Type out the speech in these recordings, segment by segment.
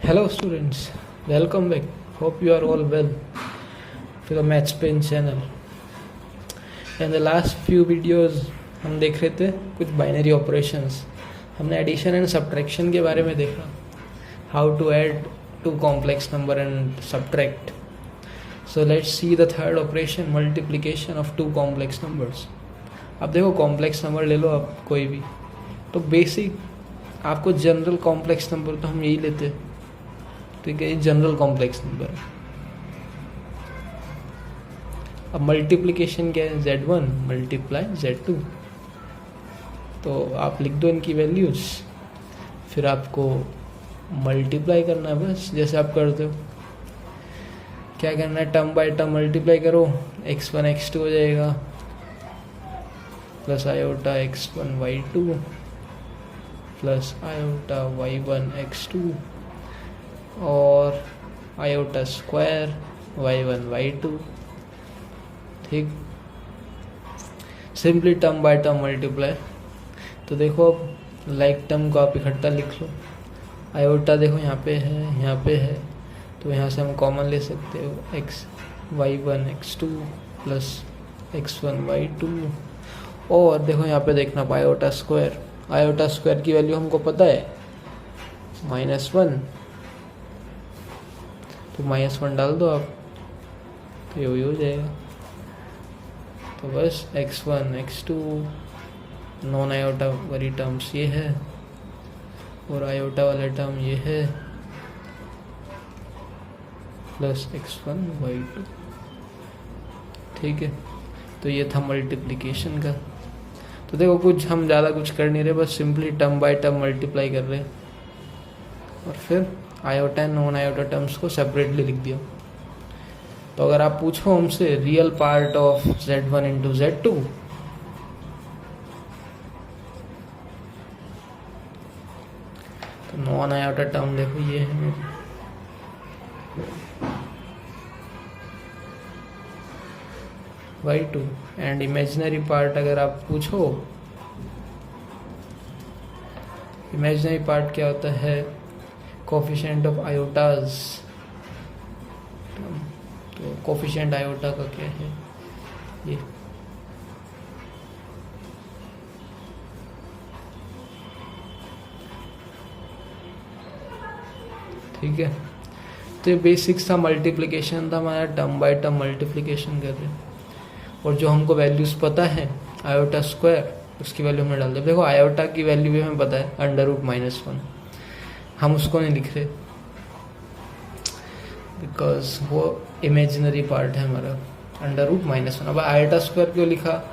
Hello students, welcome back. Hope you are all well to the Maths Pain channel. In the last few videos हम देख रहे थे कुछ binary operations. हमने addition and subtraction के बारे में देखा, how to add two complex number and subtract. So let's see the third operation, multiplication of two complex numbers. अब देखो कॉम्प्लेक्स नंबर ले लो आप कोई भी, तो बेसिक आपको जनरल कॉम्प्लेक्स नंबर तो हम यही लेते हैं, ठीक है, ये जनरल कॉम्प्लेक्स नंबर है. अब मल्टीप्लिकेशन क्या है, Z1 मल्टीप्लाई Z2. तो आप लिख दो इनकी वैल्यूज, फिर आपको मल्टीप्लाई करना है बस, जैसे आप करते हो. क्या करना है, टर्म बाय टर्म मल्टीप्लाई करो. x1 x2 हो जाएगा, plus iota x1 y2 plus iota y1 x2 और आयोटा स्क्वायर y1 y2. ठीक, simply term by term multiply. तो देखो अब लाइक टर्म को आप इकट्ठा लिख लो. आयोटा देखो यहाँ पे है, यहाँ पे है, तो यहाँ से हम कॉमन ले सकते हो. y1 x2 plus x1 y2. और देखो यहाँ पे देखना आयोटा स्क्वायर. आयोटा स्क्वायर की वैल्यू हमको पता है -1, तो -1 डाल दो आप, तो ये हो जाएगा. तो बस x1 x2 नॉन आयोटा वाली टर्म्स ये है और आयोटा वाला टर्म ये है, प्लस x1 y2. ठीक है, तो ये था मल्टीप्लिकेशन का. तो देखो कुछ हम ज़्यादा कुछ कर नहीं रहे, बस simply term by term multiply कर रहे हैं और फिर iota and non iota terms को सेपरेटली लिख दिया. तो अगर आप पूछो हमसे real part of Z1 into Z2, तो नॉन आयोटा टर्म देखो ये है मेरी, y2. एंड इमेजिनरी पार्ट अगर आप पूछो, इमेजिनरी पार्ट क्या होता है, कोफिशिएंट ऑफ आयोटाज. तो कोफिशिएंट आयोटा का क्या है ये, ठीक है. तो ये बेसिक्स था, मल्टीप्लिकेशन था हमारा, टर्म बाय टर्म मल्टीप्लिकेशन कर रहे हैं. और जो हमको वैल्यूज पता है आयोटा स्क्वायर, उसकी वैल्यू हमने डाल दी. देखो आयोटा की वैल्यू भी हमें पता है √-1, हम उसको नहीं लिख रहे बिकॉज वो इमेजिनरी पार्ट है हमारा, √-1. अब आयोटा स्क्वायर क्यों लिखा,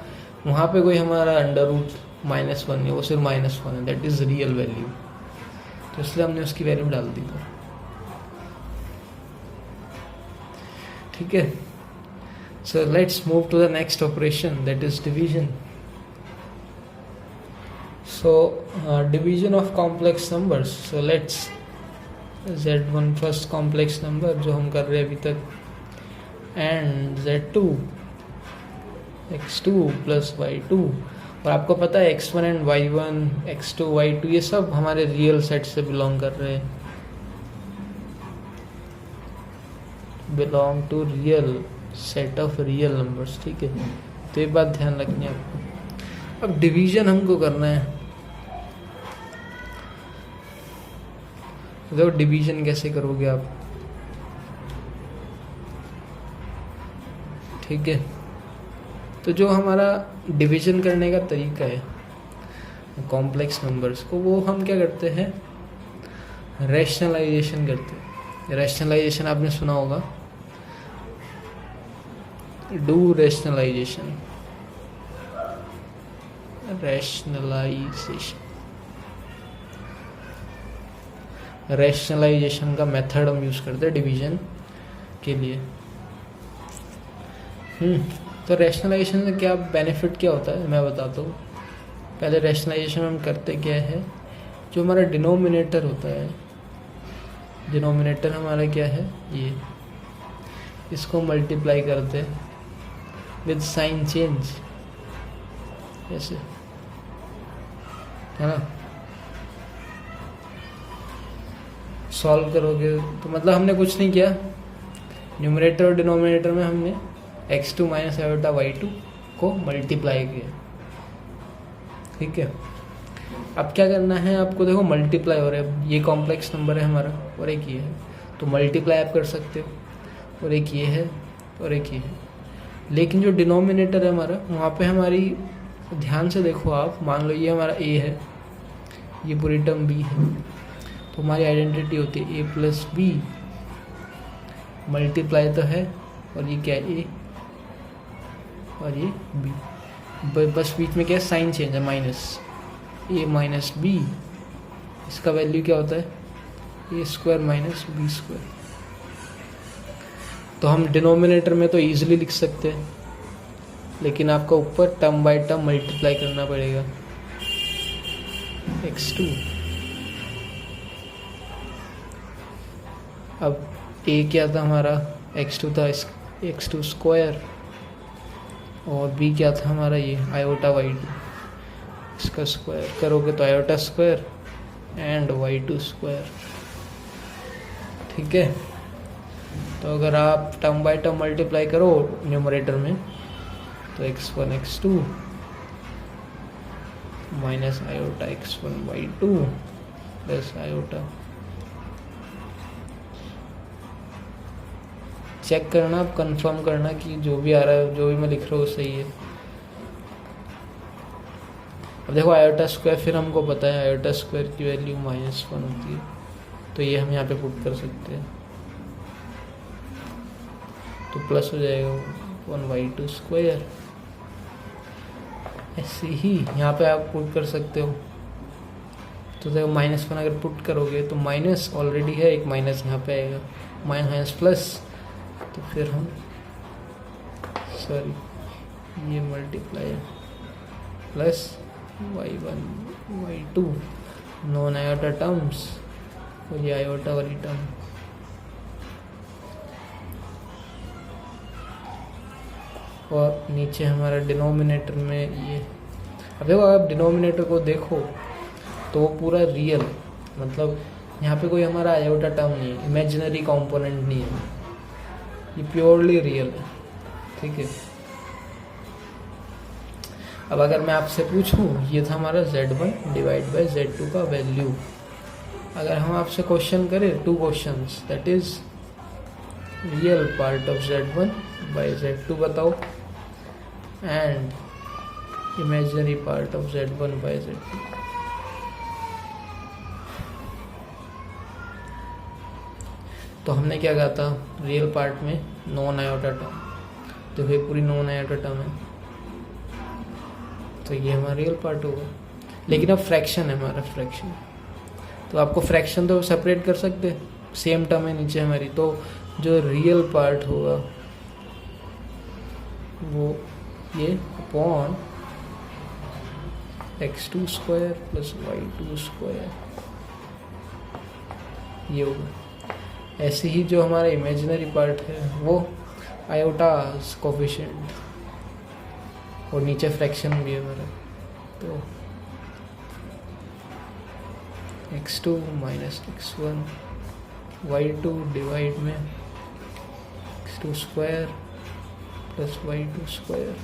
वहाँ पे कोई हमारा √-1 नहीं, वो सिर्फ -1 है, दैट इज रियल वैल्यू, तो इसलिए हमने उसकी वैल्यू डाल दी. ठीक है. So let's move to the next operation, that is division. So division of complex numbers. So let's Z1 first complex number जो हम कर रहे हैं अभी तक, and Z2 x2 plus y2. और आपको पता है x1 and y1 x2 y2 ये सब हमारे रियल सेट से बिलोंग कर रहे हैं, belong to real set of real numbers. ठीक है, तो ये बात ध्यान रखनी है आपको. अब डिवीजन हमको करना है. देखो डिवीजन कैसे करोगे आप, ठीक है. तो जो हमारा डिवीजन करने का तरीका है कॉम्प्लेक्स नंबर्स को, वो हम क्या करते हैं, रैशनलाइजेशन करते हैं. रैशनलाइजेशन आपने सुना होगा, do rationalization. रैशनलाइजेशन का मेथड हम यूज करते हैं डिवीजन के लिए. तो रैशनलाइजेशन से क्या बेनिफिट क्या होता है मैं बताता हूँ. पहले रैशनलाइजेशन हम करते क्या है, जो हमारा डिनोमिनेटर होता है, डिनोमिनेटर हमारा क्या है ये, इसको मल्टीप्लाई करते हैं विद साइन चेंज, ऐसे है ना. सॉल्व करोगे तो मतलब हमने कुछ नहीं किया, न्यूमरेटर और डिनोमिनेटर में हमने x2 माइनस आयोटा y2 को मल्टीप्लाई किया। ठीक है, अब क्या करना है आपको, देखो मल्टीप्लाई हो रहा है, ये कॉम्प्लेक्स नंबर है हमारा और एक ये है, तो मल्टीप्लाई आप कर सकते हो, और एक ये है और एक ये है। लेकिन जो डिनोमिनेटर है हमारा, वहाँ पे हमारी ध्यान से देखो आप, मान लो ये हमारा a है, ये पूरी टर्म b है, तो हमारी आइडेंटिटी होती है a प्लस बी, मल्टीप्लाई तो है, और ये क्या है a और ये b, बस बीच में क्या साइन चेंज है, माइनस a माइनस बी, इसका वैल्यू क्या होता है a square minus b square. तो हम डिनोमिनेटर में तो ईजिली लिख सकते हैं, लेकिन आपको ऊपर टर्म बाय टर्म मल्टीप्लाई करना पड़ेगा। x2, अब a क्या था हमारा, x2 था, x2 स्क्वायर, और b क्या था हमारा, ये आयोटा y2, इसका स्क्वायर करोगे तो iota square and y2 square. ठीक है, तो अगर आप टर्म बाय टर्म मल्टीप्लाई करो न्यूमरेटर में, तो x1 x2 minus iota x1 y2 plus iota, check करना, आप कंफर्म करना कि जो भी आ रहा है, जो भी मैं लिख रहा हूँ सही है। अब देखो आयोटा स्क्वायर, फिर हमको पता है आयोटा स्क्वायर की वैल्यू -1 होती है, तो ये हम यहाँ पे पुट कर सकते हैं, तो प्लस हो जाएगा 1y2 स्क्वायर। ऐसे ही यहाँ पे आप पुट कर सकते हो, तो देखो -1 अगर पुट करोगे तो माइनस ऑलरेडी है, एक माइनस यहाँ पे आएगा, माइनस प्लस, तो फिर हम सॉरी ये multiply plus y1 y2 non iota terms, और ये आयोटा वाली टर्म, और नीचे हमारा डिनोमिनेटर में ये। अब देखो आप डिनोमिनेटर को देखो तो वो पूरा रियल, मतलब यहाँ पे कोई हमारा आयोटा टर्म नहीं है, इमेजिनरी कंपोनेंट नहीं है, ये प्योरली रियल है। ठीक है, अब अगर मैं आपसे पूछूं, ये था हमारा z1 डिवाइड बाय z2 का वैल्यू, अगर हम आपसे क्वेश्चन करें 2 questions, that is real part of z1 by z2 बताओ, and imaginary part of z1 by z2। तो हमने क्या कहा था, रियल पार्ट में नॉन आयोटा टर्म, तो ये पूरी नॉन आयोटा टर्म है, तो ये हमारा रियल पार्ट होगा। लेकिन अब फ्रैक्शन है हमारा, फ्रैक्शन, तो आपको फ्रैक्शन तो सेपरेट कर सकते हैं, सेम टर्म है नीचे हमारी, तो जो रियल पार्ट होगा वो ये upon x2 square plus y2 square ये होगा। ऐसे ही जो हमारा इमेजिनरी पार्ट है वो आयोटा कोफिशिएंट, और नीचे फ्रैक्शन भी है हमारा, तो x2 minus x1 y2 divide में x2 square plus y2 square.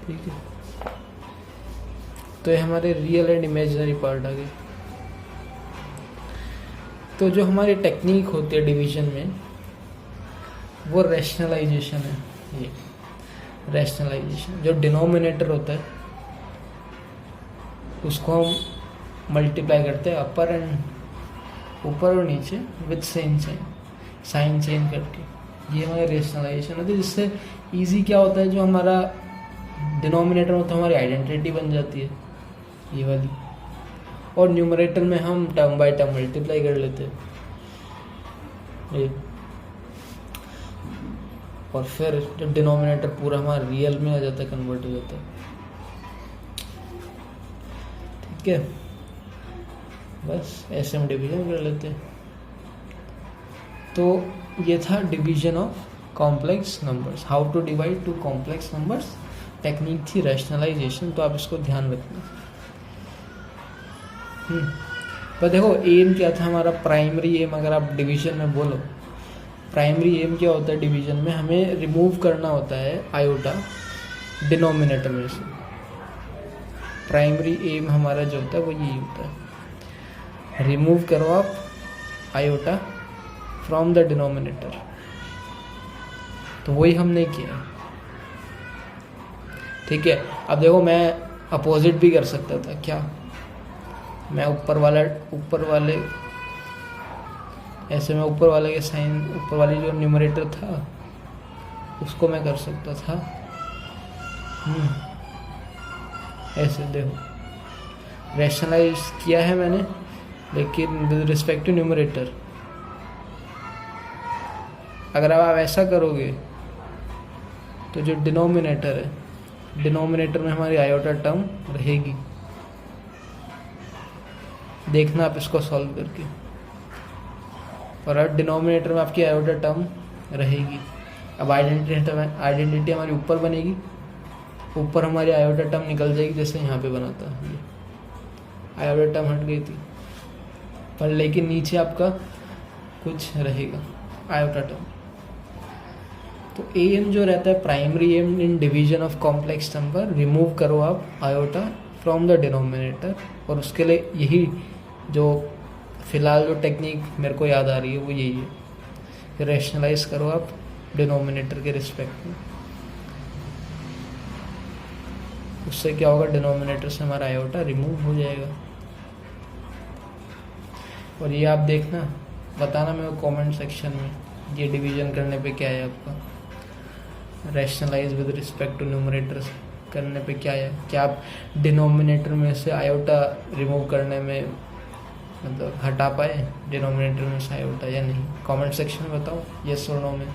ठीक है, तो ये हमारे रियल एंड इमेजिनरी पार्ट आ गए। तो जो हमारी टेक्निक होती है डिवीजन में, वो रैशनलाइजेशन है। ये रैशनलाइजेशन, जो डिनोमिनेटर होता है उसको हम मल्टीप्लाई करते हैं अपर एंड ऊपर और नीचे विद सेम साइन चेंज करके, ये हमारी रैशनलाइजेशन होती है। जिससे इजी क्या होता है, जो हमारा डिनोमिनेटर होता है हमारी आइडेंटिटी बन जाती है ये वाली, और न्यूमरेटर में हम टर्म बाय टर्म मल्टीप्लाई कर लेते हैं ये, और फिर जब डिनोमिनेटर पूरा हमारा रियल में आ जाता है, कन्वर्ट हो जाता है। ठीक है, बस ऐसे हम डिवीजन कर लेते हैं। तो ये था division of complex numbers, how to divide two complex numbers, technique थी रैशनलाइजेशन, तो आप इसको ध्यान रखना। पर देखो एम क्या था हमारा, प्राइमरी एम अगर आप डिवीजन में बोलो, प्राइमरी एम क्या होता है डिवीजन में, हमें रिमूव करना होता है आयोटा डिनोमिनेटर में से। प्राइमरी एम हमारा जो होता है वो यही होता है, रिमूव करो आप आयोटा फ्रॉम द डिनोमिनेटर। तो वही हमने किया, ठीक है। अब देखो मैं अपोजिट भी कर सकता था, क्या मैं ऊपर वाले ऐसे में ऊपर वाले के साइन, ऊपर वाली जो न्यूमरेटर था उसको मैं कर सकता था ऐसे। देखो रैशनलाइज किया है मैंने, लेकिन विद रिस्पेक्ट टू न्यूमरेटर। अगर आप ऐसा करोगे तो जो डिनोमिनेटर है, डिनोमिनेटर में हमारी आयोटा टर्म रहेगी। देखना आप इसको सॉल्व करके, और अब डिनोमिनेटर में आपकी आयोटा टर्म रहेगी। अब आइडेंटिटी हमारी ऊपर बनेगी, ऊपर हमारी आयोटा टर्म निकल जाएगी, जैसे यहाँ पे बना था ये आयोटा टर्म हट गई थी, पर लेकिन नीचे आपका कुछ रहेगा आयोटा टर्म। तो एम जो रहता है primary aim in division of complex number, remove करो आप आयोटा फ्रॉम द डिनोमिनेटर। और उसके लिए यही जो फिलहाल जो टेक्निक मेरे को याद आ रही है वो यही है कि रैशनलाइज करो आप डिनोमिनेटर के रिस्पेक्ट में। उससे क्या होगा, डिनोमिनेटर से हमारा आयोटा रिमूव हो जाएगा। और ये आप देखना, बताना मेरे को कमेंट सेक्शन में ये डिवीजन करने पे क्या है आपका, rationalise with respect to numerator करने पे क्या है। क्या आप डिनोमिनेटर में से आयोटा रिमूव करने में मतलब हटा पाए डिनोमिनेटर में से आयोटा या नहीं, कमेंट सेक्शन में बताओ यस और नो में।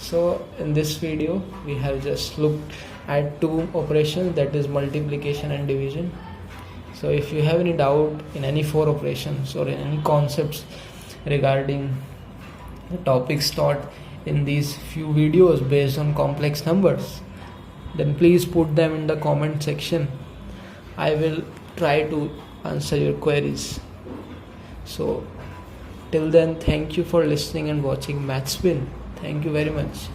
So in this video we have just looked at two operations, that is multiplication and division. So if you have any doubt in any four operations or in any concepts regarding the topics taught in these few videos based on complex numbers, then please put them in the comment section. I will try to answer your queries. So till then, thank you for listening and watching Mathspin. Thank you very much.